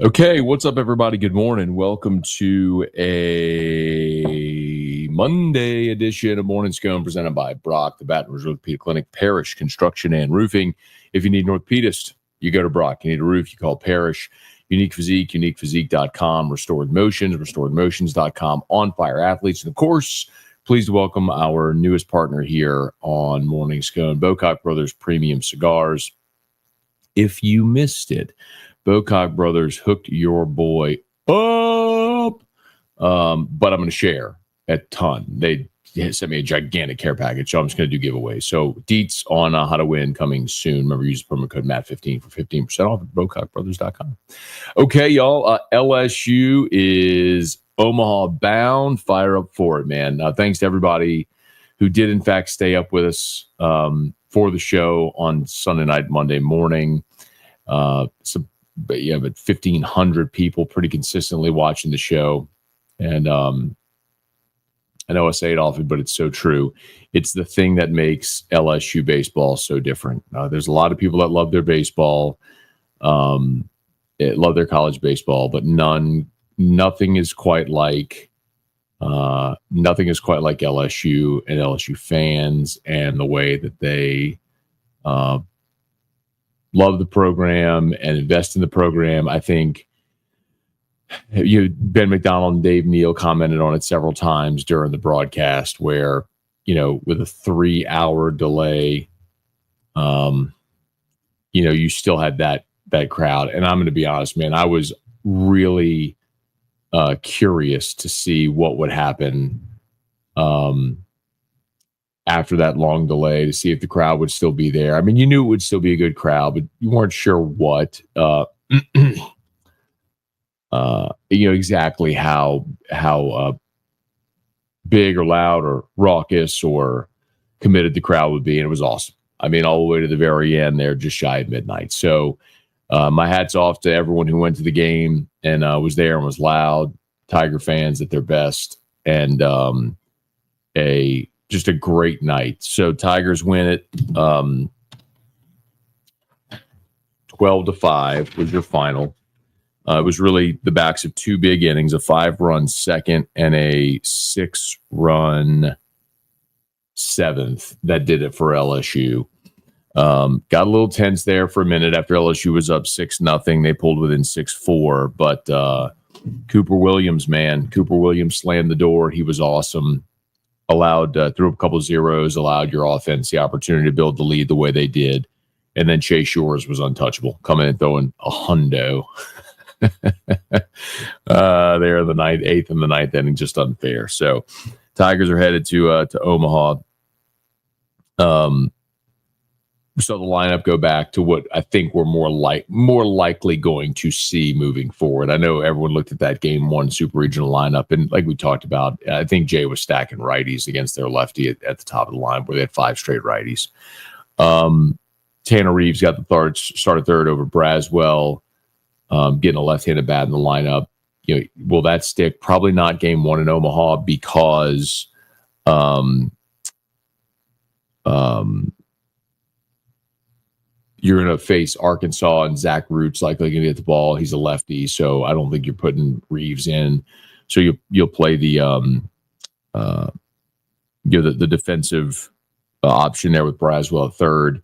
Okay, what's up, everybody? Good morning. Welcome to a Monday edition of Morning Scone presented by Brock, the Baton Rouge Orthopedic Clinic, Parrish Construction and Roofing. If you need an orthopedist, you go to Brock. You need a roof, you call Parrish. Unique Physique, uniquephysique.com, Restored Motions, restoredmotions.com, On Fire Athletes. And of course, please welcome our newest partner here on Morning Scone, Bocock Brothers Premium Cigars. If you missed it, Bocock Brothers hooked your boy up, but I'm going to share a ton. They sent me a gigantic care package, so I'm just going to do giveaways. So deets on how to win coming soon. Remember, use promo code MAT15 for 15% off at BocockBrothers.com. Okay, y'all, LSU is Omaha bound. Fire up for it, man. Thanks to everybody who did, in fact, stay up with us for the show on Sunday night, Monday morning. But 1,500 people pretty consistently watching the show. And I know I say it often, but it's so true. It's the thing that makes LSU baseball so different. There's a lot of people that love their baseball, love their college baseball, but nothing is quite like LSU and LSU fans and the way that they love the program and invest in the program. I think Ben McDonald and Dave Neal commented on it several times during the broadcast where, with a 3-hour delay, you still had that crowd. And I'm going to be honest, man, I was really curious to see what would happen after that long delay, to see if the crowd would still be there. I mean, you knew it would still be a good crowd, but you weren't sure what, exactly how big or loud or raucous or committed the crowd would be. And it was awesome. I mean, all the way to the very end there, just shy of midnight. So my hat's off to everyone who went to the game and was there and was loud. Tiger fans at their best. And just a great night. So Tigers win it 12-5 was your final. It was really the backs of two big innings, a 5-run second and a 6-run seventh that did it for LSU. Got a little tense there for a minute after LSU was up 6-0. They pulled within 6-4, but Cooper Williams slammed the door. He was awesome. Allowed threw up a couple of zeros, allowed your offense the opportunity to build the lead the way they did. And then Chase Shores was untouchable, coming in throwing a hundo there in the eighth and the ninth inning, just unfair. So Tigers are headed to Omaha. We saw the lineup go back to what I think we're more likely going to see moving forward. I know everyone looked at that Game 1 Super Regional lineup, and like we talked about, I think Jay was stacking righties against their lefty at the top of the line where they had 5 straight righties. Tanner Reeves got the started third over Braswell, getting a left-handed bat in the lineup. Will that stick? Probably not Game 1 in Omaha because you're going to face Arkansas, and Zach Root's likely going to get the ball. He's a lefty, so I don't think you're putting Reeves in. So you'll play the defensive option there with Braswell at third.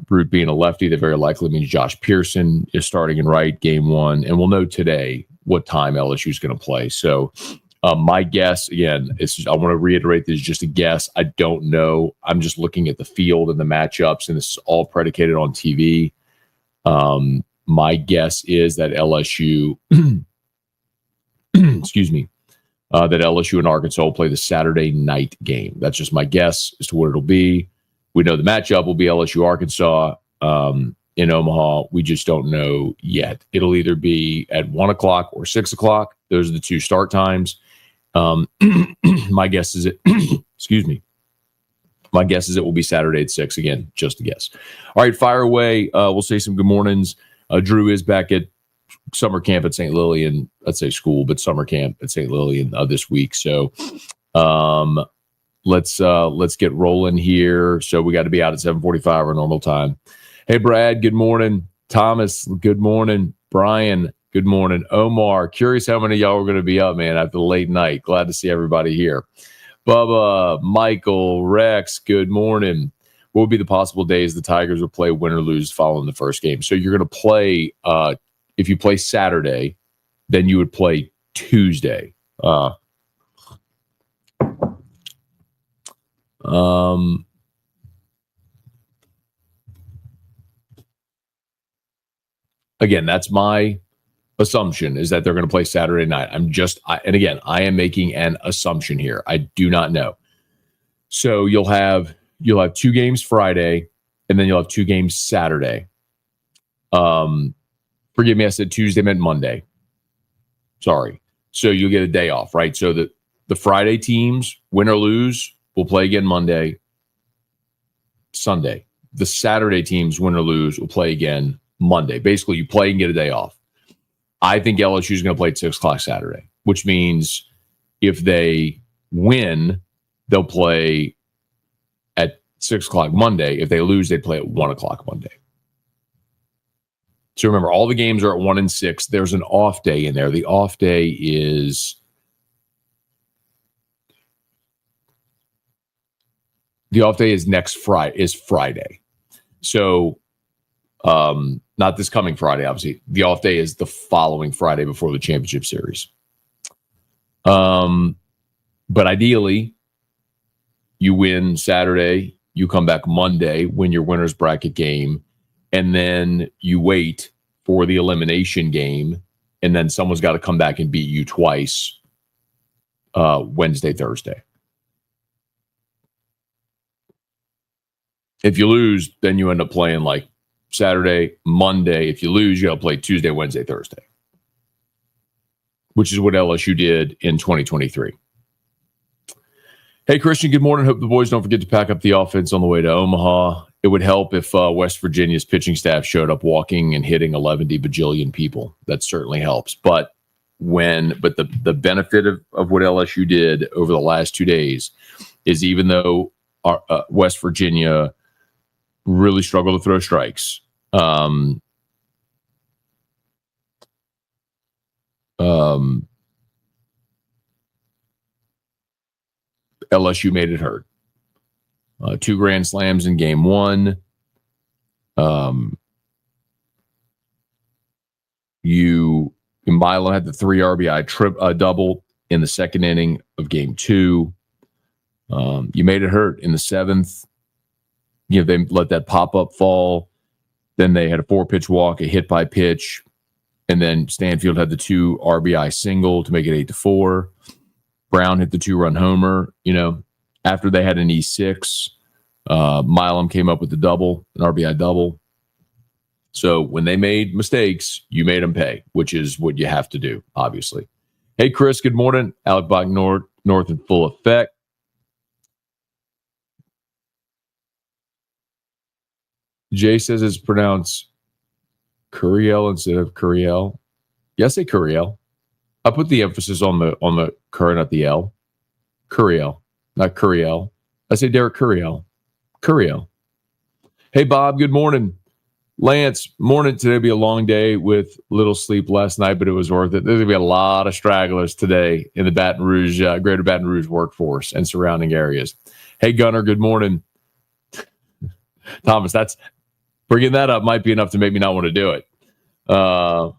Root being a lefty, that very likely means Josh Pearson is starting in right Game 1, and we'll know today what time LSU is going to play. So my guess, again, I want to reiterate, this is just a guess. I don't know. I'm just looking at the field and the matchups, and this is all predicated on TV. My guess is that LSU, excuse me, that LSU and Arkansas will play the Saturday night game. That's just my guess as to what it'll be. We know the matchup will be LSU-Arkansas in Omaha. We just don't know yet. It'll either be at 1 o'clock or 6 o'clock. Those are the two start times. My guess is excuse me. My guess is it will be Saturday at 6. Again, just a guess. All right, fire away. We'll say some good mornings. Drew is back at summer camp at St. Lillian. Let's say school, but summer camp at St. Lillian this week. So let's get rolling here. So we got to be out at 7:45 our normal time. Hey, Brad, good morning. Thomas, good morning. Brian, Good morning. Omar, curious how many of y'all are going to be up, man, after the late night. Glad to see everybody here. Bubba, Michael, Rex, good morning. What would be the possible days the Tigers will play, win or lose, following the first game? So you're going to play, if you play Saturday, then you would play Tuesday. Again, that's my assumption, is that they're going to play Saturday night. And again, I am making an assumption here. I do not know. So you'll have 2 games Friday, and then you'll have 2 games Saturday. Forgive me, I said Tuesday meant Monday. Sorry. So you'll get a day off, right? So the Friday teams, win or lose, will play again Monday, Sunday. The Saturday teams, win or lose, will play again Monday. Basically, you play and get a day off. I think LSU is going to play at 6 o'clock Saturday, which means if they win, they'll play at 6 o'clock Monday. If they lose, they play at 1 o'clock Monday. So remember, all the games are at 1 and 6. There's an off day in there. The off day is next Friday. So not this coming Friday, obviously. The off day is the following Friday before the championship series. But ideally, you win Saturday, you come back Monday, win your winner's bracket game, and then you wait for the elimination game, and then someone's got to come back and beat you twice Wednesday, Thursday. If you lose, then you end up playing like Saturday, Monday. If you lose, you got to play Tuesday, Wednesday, Thursday, which is what LSU did in 2023. Hey, Christian, good morning. Hope the boys don't forget to pack up the offense on the way to Omaha. It would help if West Virginia's pitching staff showed up walking and hitting 11 bajillion people. That certainly helps. But the benefit of what LSU did over the last 2 days is, even though West Virginia really struggled to throw strikes, LSU made it hurt. 2 grand slams in game 1. Milo had the 3 RBI double in the second inning of game 2. You made it hurt in the 7th. They let that pop-up fall. Then they had a 4-pitch walk, a hit by pitch, and then Stanfield had the 2 RBI single to make it 8-4. Brown hit the 2-run homer. After they had an E6, Milam came up with the double, an RBI double. So when they made mistakes, you made them pay, which is what you have to do, obviously. Hey, Chris, good morning. Alec Bach North in full effect. Jay says it's pronounced Curiel instead of Curiel. Yeah, I say Curiel. I put the emphasis on the cur, not the L. Curiel, not Curiel. I say Derek Curiel. Curiel. Hey, Bob, good morning. Lance, morning. Today will be a long day with little sleep last night, but it was worth it. There's going to be a lot of stragglers today in the Baton Rouge, greater Baton Rouge workforce and surrounding areas. Hey, Gunner, good morning. Thomas, bringing that up might be enough to make me not want to do it. By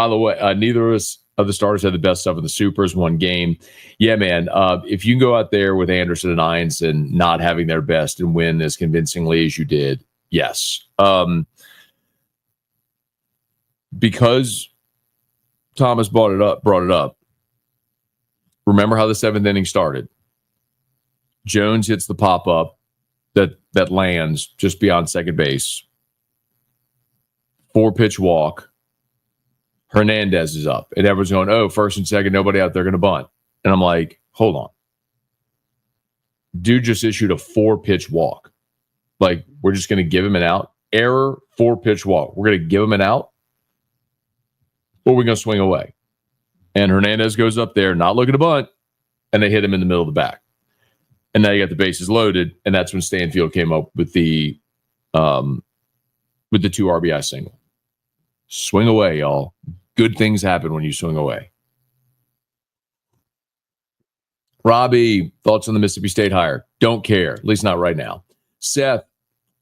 the way, neither of the starters had the best stuff in the Supers, 1 game. Yeah, man, if you can go out there with Anderson and Einson not having their best and win as convincingly as you did, yes. Because Thomas brought it up, remember how the 7th inning started. Jones hits the pop-up that lands just beyond second base. 4-pitch walk. Hernandez is up. And everyone's going, oh, first and second, nobody out there going to bunt. And I'm like, hold on. Dude just issued a 4-pitch walk. Like, we're just going to give him an out? Error, 4-pitch walk. We're going to give him an out? Or we're going to swing away? And Hernandez goes up there, not looking to bunt, and they hit him in the middle of the back. And now you got the bases loaded, and that's when Stanfield came up with the 2 RBI single. Swing away, y'all. Good things happen when you swing away. Robbie, thoughts on the Mississippi State hire? Don't care, at least not right now. Seth,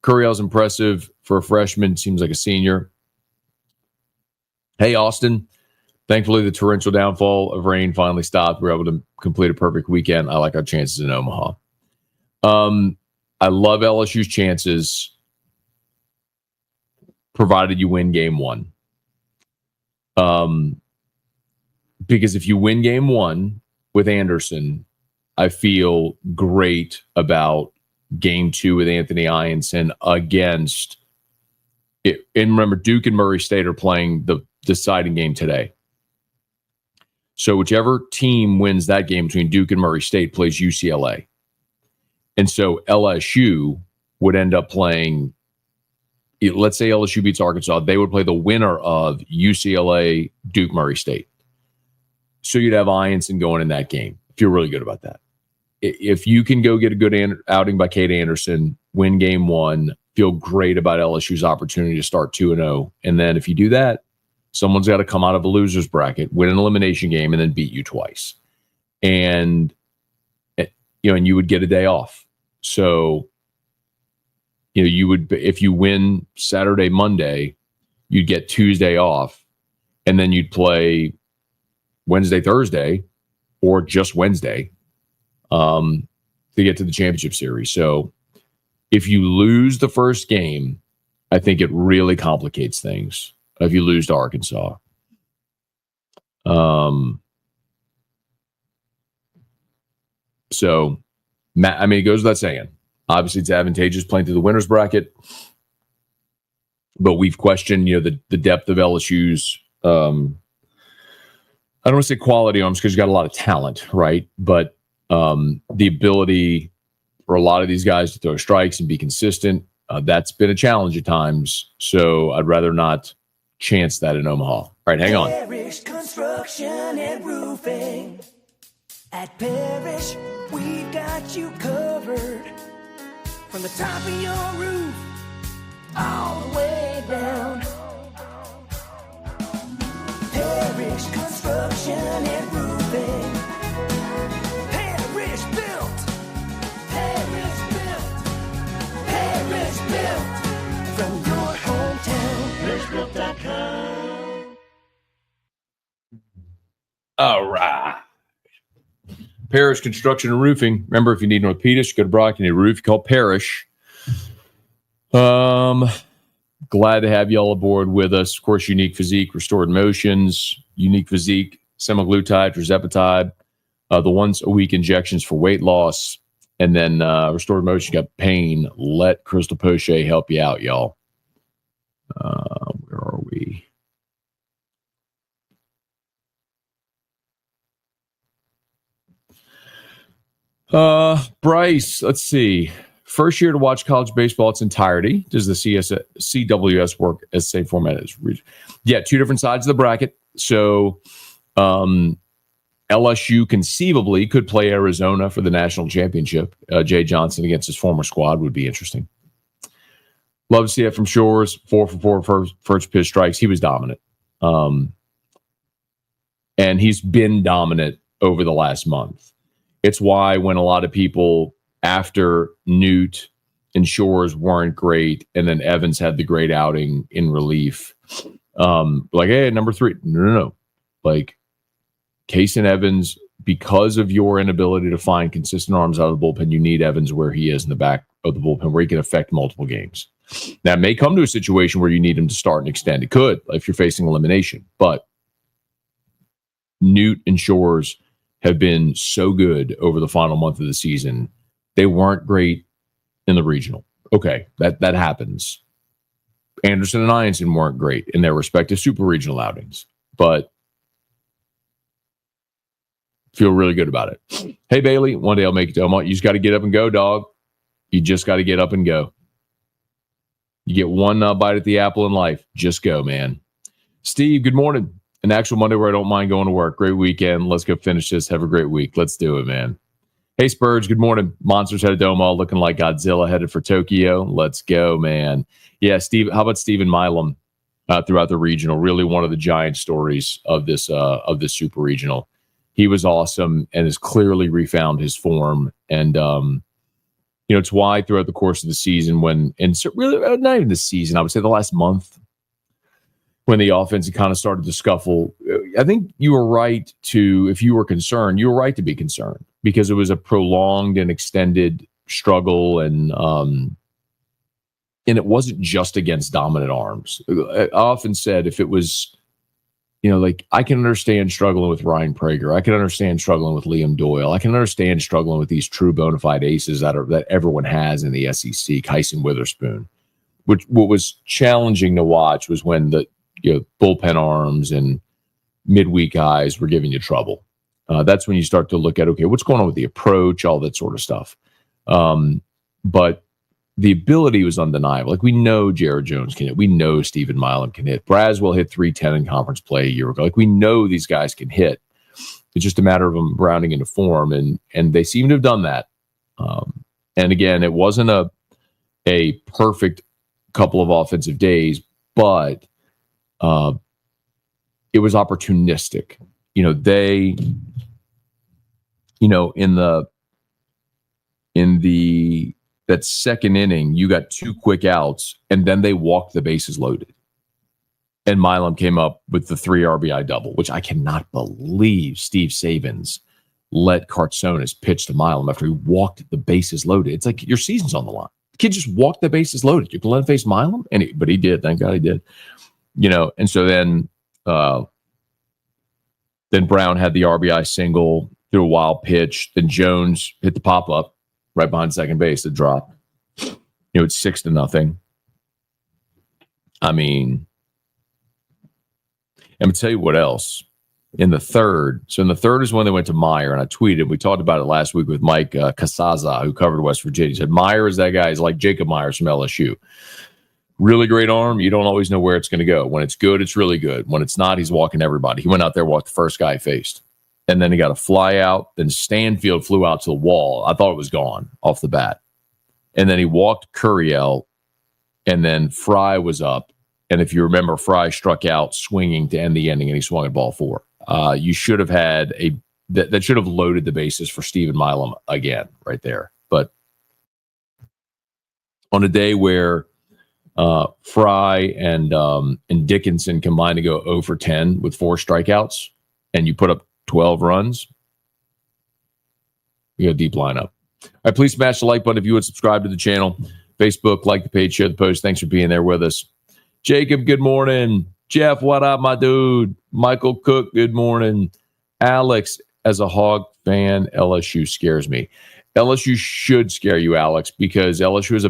Curriell's impressive for a freshman. Seems like a senior. Hey, Austin. Thankfully, the torrential downfall of rain finally stopped. We were able to complete a perfect weekend. I like our chances in Omaha. I love LSU's chances, provided you win game one. Because if you win game one with Anderson, I feel great about game two with Anthony Ianson against it. And remember, Duke and Murray State are playing the deciding game today. So whichever team wins that game between Duke and Murray State plays UCLA. And so LSU would end up playing, let's say LSU beats Arkansas, they would play the winner of UCLA, Duke, Murray State. So you'd have Ianson going in that game. Feel really good about that. If you can go get a good outing by Cade Anderson, win game one, feel great about LSU's opportunity to start 2-0. And then if you do that, someone's got to come out of a loser's bracket, win an elimination game, and then beat you twice. And and you would get a day off. So, you would, if you win Saturday, Monday, you'd get Tuesday off, and then you'd play Wednesday, Thursday, or just Wednesday to get to the championship series. So if you lose the first game, I think it really complicates things if you lose to Arkansas. So, it goes without saying. Obviously, it's advantageous playing through the winner's bracket, but we've questioned, the depth of LSU's. I don't want to say quality on them because you got a lot of talent, right? But the ability for a lot of these guys to throw strikes and be consistent, that's been a challenge at times. So I'd rather not chance that in Omaha. All right, hang on. Parish Construction and Roofing. At Parish, we've got you covered. From the top of your roof, all the way down. Parish Construction and Roofing. Parish built. Parish built. Parish built. From your hometown. ParishBuilt.com. All right. Parish Construction and Roofing. Remember, if you need an orthopedist, go to Brock. You need a roof, you call Parish. Glad to have you all aboard with us. Of course, Unique Physique, Restored Motions, Unique Physique, semaglutide, tirzepatide, the once-a-week injections for weight loss, and then Restored Motion, you got pain. Let Crystal Poche help you out, y'all. Where are we? Bryce, let's see. First year to watch college baseball its entirety. Does the CWS work as same format as? Yeah, two different sides of the bracket. So LSU conceivably could play Arizona for the national championship. Jay Johnson against his former squad would be interesting. Love to see that from Shores. 4 for 4 first pitch strikes. He was dominant. And he's been dominant over the last month. It's why when a lot of people after Newt and Shores weren't great, and then Evans had the great outing in relief, like, hey, number 3. No. Like, Case and Evans, because of your inability to find consistent arms out of the bullpen, you need Evans where he is in the back of the bullpen, where he can affect multiple games. Now, it may come to a situation where you need him to start and extend. It could, if you're facing elimination. But Newt and Shores have been so good over the final month of the season. They weren't great in the regional. Okay, that happens. Anderson and Ianson weren't great in their respective super regional outings, but feel really good about it. Hey, Bailey, one day I'll make it to Omaha. You just got to get up and go, dog. You just got to get up and go. You get one bite at the apple in life. Just go, man. Steve, good morning. An actual Monday where I don't mind going to work. Great weekend. Let's go finish this. Have a great week. Let's do it, man. Hey, Spurge, good morning. Monsters headed to Omaha, looking like Godzilla headed for Tokyo. Let's go, man. Yeah, Steve. How about Stephen Milam? throughout the regional. Really one of the giant stories of this super regional. He was awesome and has clearly refound his form. And it's why throughout the course of the season, really not even the season, I would say the last month, when the offense kind of started to scuffle, I think you were right if you were concerned, you were right to be concerned, because it was a prolonged and extended struggle, and it wasn't just against dominant arms. I often said, if it was, I can understand struggling with Ryan Prager, I can understand struggling with Liam Doyle, I can understand struggling with these true bona fide aces that everyone has in the SEC, Kyson Witherspoon. What was challenging to watch was when the bullpen arms and midweek guys were giving you trouble. That's when you start to look at, okay, what's going on with the approach, all that sort of stuff. But the ability was undeniable. Like, we know Jared Jones can hit. We know Stephen Milam can hit. Braswell hit .310 in conference play a year ago. Like, we know these guys can hit. It's just a matter of them rounding into form, and they seem to have done that. And again, it wasn't a perfect couple of offensive days, but it was opportunistic. In that second inning, you got 2 quick outs, and then they walked the bases loaded. And Milam came up with the 3 RBI double, which I cannot believe Steve Sabins let Cartsonis pitch to Milam after he walked the bases loaded. It's like your season's on the line. The kid just walked the bases loaded. You can let him face Milam, but he did. Thank God he did. And so then Brown had the RBI single, threw a wild pitch. Then Jones hit the pop up right behind second base, the drop. It's 6-0. I mean, I'm going to tell you what else. In the third is when they went to Meyer, and I tweeted, we talked about it last week with Mike Casaza, who covered West Virginia. He said, Meyer is that guy. He's like Jacob Myers from LSU. Really great arm. You don't always know where it's going to go. When it's good, it's really good. When it's not, he's walking everybody. He went out there, walked the first guy he faced. And then he got a fly out. Then Stanfield flew out to the wall. I thought it was gone off the bat. And then he walked Curiel, and then Fry was up. And if you remember, Fry struck out swinging to end the inning, and he swung at ball 4. You should have had that should have loaded the bases for Stephen Milam again right there. But on a day where Fry and Dickinson combined to go 0 for 10 with 4 strikeouts, and you put up 12 runs, you got a deep lineup. All right, please smash the like button if you would, subscribe to the channel. Facebook, like the page, share the post. Thanks for being there with us. Jacob, good morning. Jeff, what up, my dude? Michael Cook, good morning. Alex, as a Hog fan, LSU scares me. LSU should scare you, Alex, because LSU is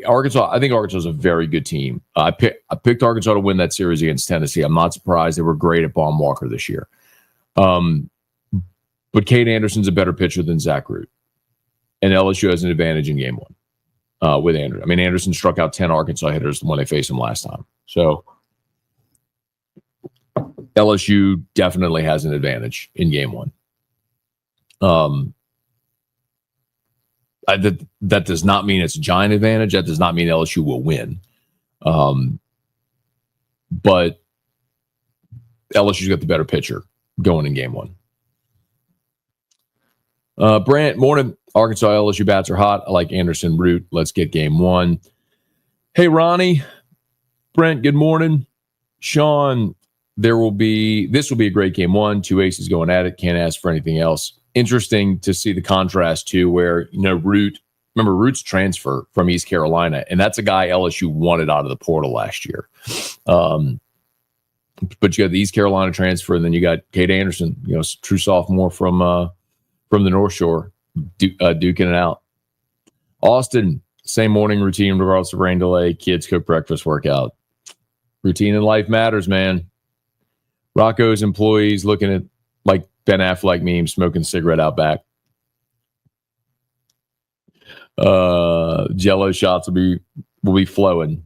Arkansas. I think Arkansas is a very good team. I picked Arkansas to win that series against Tennessee. I'm not surprised. They were great at Baum Walker this year. But Cade Anderson's a better pitcher than Zach Root. And LSU has an advantage in game 1 with Anderson. I mean, Anderson struck out 10 Arkansas hitters when they faced him last time. So LSU definitely has an advantage in game 1. That does not mean it's a giant advantage. That does not mean LSU will win. But LSU's got the better pitcher going in game 1. Brant, morning. Arkansas LSU bats are hot. I like Anderson Root. Let's get game 1. Hey, Ronnie. Brent, good morning. Sean, this will be a great game 1. 2 aces going at it. Can't ask for anything else. Interesting to see the contrast too, where Root's transfer from East Carolina, and that's a guy LSU wanted out of the portal last year. But you got the East Carolina transfer, and then you got Cade Anderson, true sophomore from the North Shore, duking it out. Austin, same morning routine regardless of rain delay. Kids cook breakfast, workout. Routine in life matters, man. Rocco's employees looking at like Ben Affleck meme, smoking a cigarette out back. Jello shots will be flowing.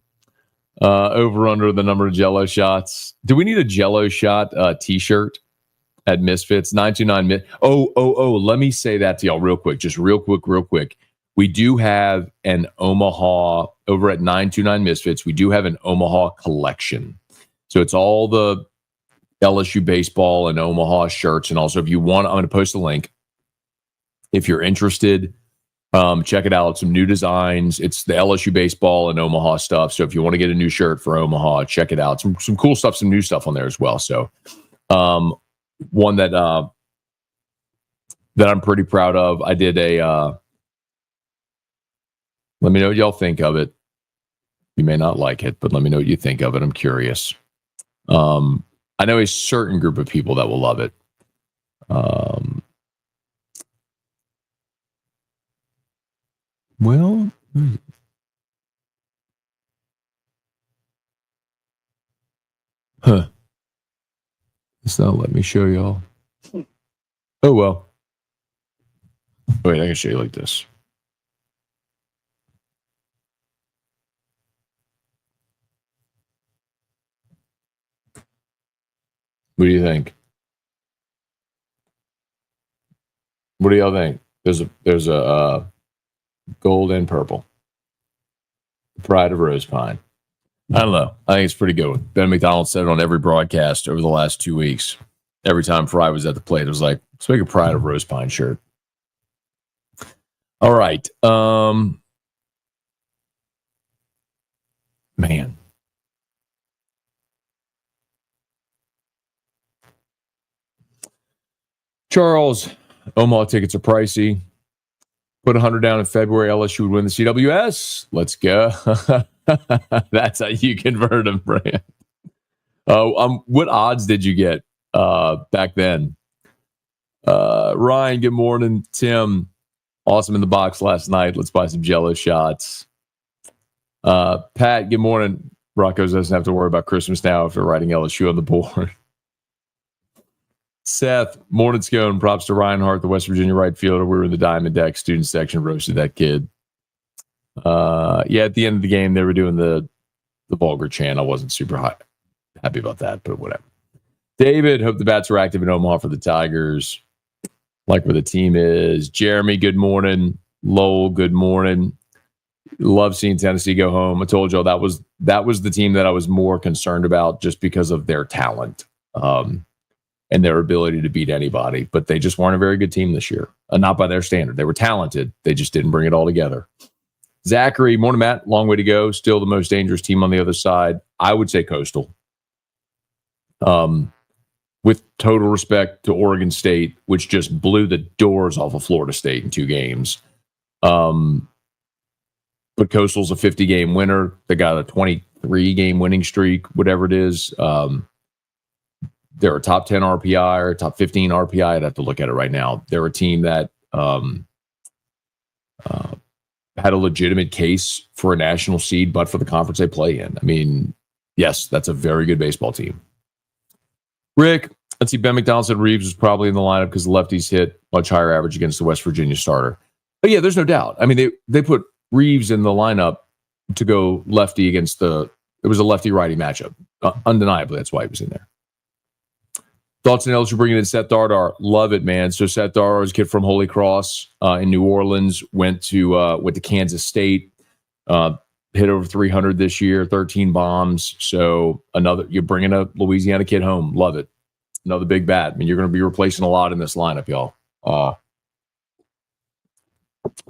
Over under the number of Jello shots. Do we need a Jello shot t-shirt at Misfits? 929 Oh, let me say that to y'all real quick. Just real quick. We do have an Omaha over at 929 Misfits. We do have an Omaha collection. So it's all the LSU baseball and Omaha shirts. And also, if you want, I'm going to post a link. If you're interested, check it out. Some new designs. It's the LSU baseball and Omaha stuff. So if you want to get a new shirt for Omaha, check it out. Some cool stuff, some new stuff on there as well. So one that I'm pretty proud of. I did a let me know what y'all think of it. You may not like it, but let me know what you think of it. I'm curious. I know a certain group of people that will love it. Well, it's not letting me show y'all. Oh, well. Wait, I can show you like this. What do you think? What do y'all think? There's a gold and purple. Pride of Rose Pine. I don't know. I think it's pretty good. Ben McDonald said it on every broadcast over the last 2 weeks. Every time Fry was at the plate, it was like, let's make a Pride of Rose Pine shirt. All right. Man. Charles, Omaha tickets are pricey. Put 100 down in February. LSU would win the CWS. Let's go. That's how you convert them, Brand. What odds did you get back then? Ryan, good morning. Tim, awesome in the box last night. Let's buy some Jello shots. Pat, good morning. Broncos doesn't have to worry about Christmas now if they're writing LSU on the board. Seth, morning Scone. Props to Ryan Hart, the West Virginia right fielder. We were in the Diamond Deck student section, roasted that kid. Yeah, at the end of the game, they were doing the vulgar chant. I wasn't super happy about that, but whatever. David, hope the bats are active in Omaha for the Tigers. Like where the team is. Jeremy, good morning. Lowell, good morning. Love seeing Tennessee go home. I told y'all that was the team that I was more concerned about just because of their talent. And their ability to beat anybody. But they just weren't a very good team this year. Not by their standard. They were talented. They just didn't bring it all together. Zachary, morning, Matt. Long way to go. Still the most dangerous team on the other side. I would say Coastal. With total respect to Oregon State, which just blew the doors off of Florida State in 2 games. But Coastal's a 50-game winner. They got a 23-game winning streak, whatever it is. They're a top 10 RPI or a top 15 RPI. I'd have to look at it right now. They're a team that had a legitimate case for a national seed, but for the conference they play in. I mean, yes, that's a very good baseball team. Rick, let's see. Ben McDonald said Reeves was probably in the lineup because the lefties hit much higher average against the West Virginia starter. But yeah, there's no doubt. I mean, they put Reeves in the lineup to go lefty against it was a lefty-righty matchup. Undeniably, that's why he was in there. Thoughts on LSU bringing in Seth Dardar? Love it, man. So Seth Dardar is a kid from Holy Cross in New Orleans. Went to Kansas State. Hit over 300 this year. 13 bombs. So you're bringing a Louisiana kid home. Love it. Another big bat. I mean, you're going to be replacing a lot in this lineup, y'all.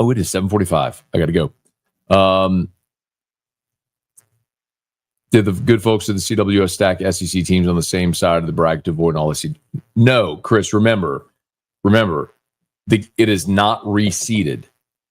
It is 7:45. I got to go. Did the good folks of the CWS stack SEC teams on the same side of the bracket to avoid all this? No, Chris, remember, it is not reseeded.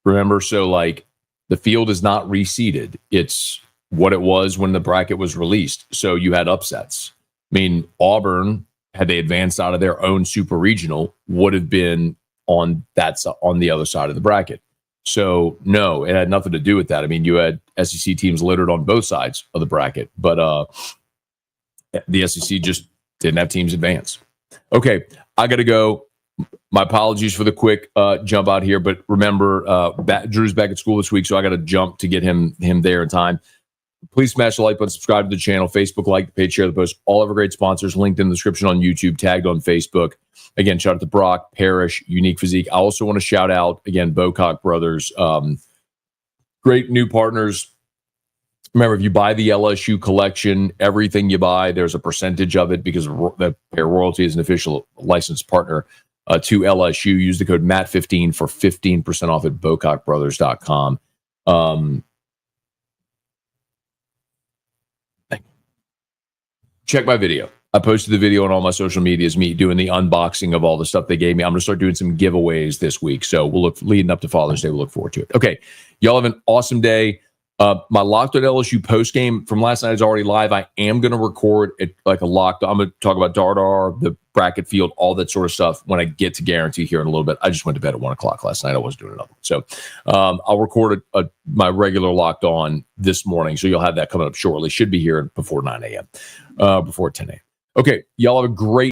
Remember, so like the field is not reseeded. It's what it was when the bracket was released. So you had upsets. I mean, Auburn, had they advanced out of their own super regional, would have been on the other side of the bracket. So, no, it had nothing to do with that. I mean, you had SEC teams littered on both sides of the bracket, but the SEC just didn't have teams advance. Okay, I got to go. My apologies for the quick jump out here, but remember, Drew's back at school this week, so I got to jump to get him there in time. Please smash the like button, subscribe to the channel, Facebook, like the page, share the post. All of our great sponsors linked in the description on YouTube, tagged on Facebook. Again, shout out to Brock, Parrish, Unique Physique. I also want to shout out, again, Bocock Brothers. Great new partners Remember, if you buy the LSU collection, everything you buy, there's a percentage of it because the Pair Royalty is an official licensed partner to LSU. Use the code MATT15 for 15% off at BocockBrothers.com. Check my video. I posted the video on all my social medias, me doing the unboxing of all the stuff they gave me. I'm going to start doing some giveaways this week. So we'll look leading up to Father's Day. We'll look forward to it. Okay. Y'all have an awesome day. My Locked On LSU post game from last night is already live. I am going to record it like a locked. I'm going to talk about Dardar, the bracket field, all that sort of stuff when I get to Guarantee here in a little bit. I just went to bed at 1:00 last night. I wasn't doing another. So I'll record my regular Locked On this morning. So you'll have that coming up shortly. Should be here before 9 a.m., before 10 a.m. Okay. Y'all have a great